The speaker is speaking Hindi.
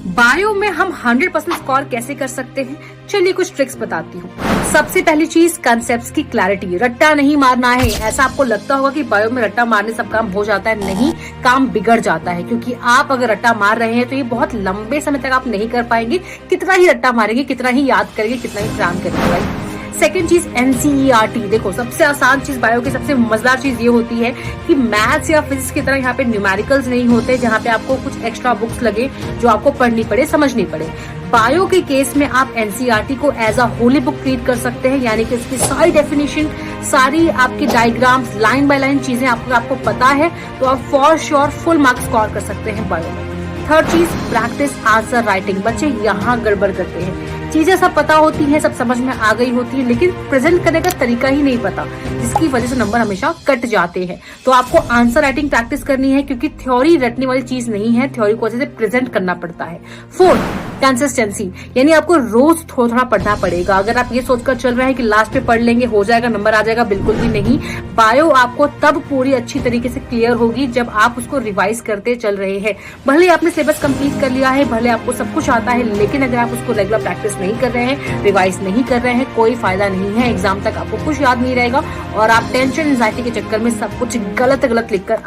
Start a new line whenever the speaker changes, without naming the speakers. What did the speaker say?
बायो में हम 100% स्कोर कैसे कर सकते हैं, चलिए कुछ ट्रिक्स बताती हूँ। सबसे पहली चीज, कंसेप्ट्स की क्लैरिटी। रट्टा नहीं मारना है। ऐसा आपको लगता होगा कि बायो में रट्टा मारने सब काम हो जाता है, नहीं, काम बिगड़ जाता है। क्योंकि आप अगर रट्टा मार रहे हैं तो ये बहुत लंबे समय तक आप नहीं कर पाएंगे। कितना ही रट्टा मारेंगे, कितना ही याद करेंगे, कितना ही प्लान करेंगे, राइट। सेकेंड चीज, एनसीईआरटी। देखो, सबसे आसान चीज बायो की सबसे मजेदार चीज ये होती है कि मैथ्स या फिजिक्स की तरह यहाँ पे न्यूमेरिकल्स नहीं होते जहाँ पे आपको कुछ एक्स्ट्रा बुक्स लगे जो आपको पढ़नी पड़े, समझनी पड़े। बायो के केस में आप एनसीईआरटी को as a holy book treat कर सकते हैं, यानी कि इसकी सारी डेफिनेशन, सारी आपकी डायग्राम्स, लाइन बाय लाइन चीजें आपको पता है तो आप for sure full marks score कर सकते हैं बायो में। थर्ड चीज, प्रैक्टिस आंसर राइटिंग। बच्चे यहाँ गड़बड़ करते हैं। चीजें सब पता होती हैं, सब समझ में आ गई होती है, लेकिन प्रेजेंट करने का तरीका ही नहीं पता, जिसकी वजह से नंबर हमेशा कट जाते हैं। तो आपको आंसर राइटिंग प्रैक्टिस करनी है, क्योंकि थ्योरी रटने वाली चीज नहीं है, थ्योरी को अच्छे से प्रेजेंट करना पड़ता है। फोर्थ, कंसिस्टेंसी, यानी आपको रोज थोड़ा थोड़ा पढ़ना पड़ेगा। अगर आप ये सोचकर चल रहे हैं कि लास्ट पे पढ़ लेंगे, हो जाएगा, नंबर आ जाएगा, बिल्कुल भी नहीं। बायो आपको तब पूरी अच्छी तरीके से क्लियर होगी जब आप उसको रिवाइज करते चल रहे हैं। भले आपने सिलेबस कंप्लीट कर लिया है, भले आपको सब कुछ आता है, लेकिन अगर आप उसको रेगुलर प्रैक्टिस नहीं कर रहे हैं, रिवाइज नहीं कर रहे हैं, कोई फायदा नहीं है। एग्जाम तक आपको कुछ याद नहीं रहेगा और आप टेंशन एंजाइटी के चक्कर में सब कुछ गलत लिखकर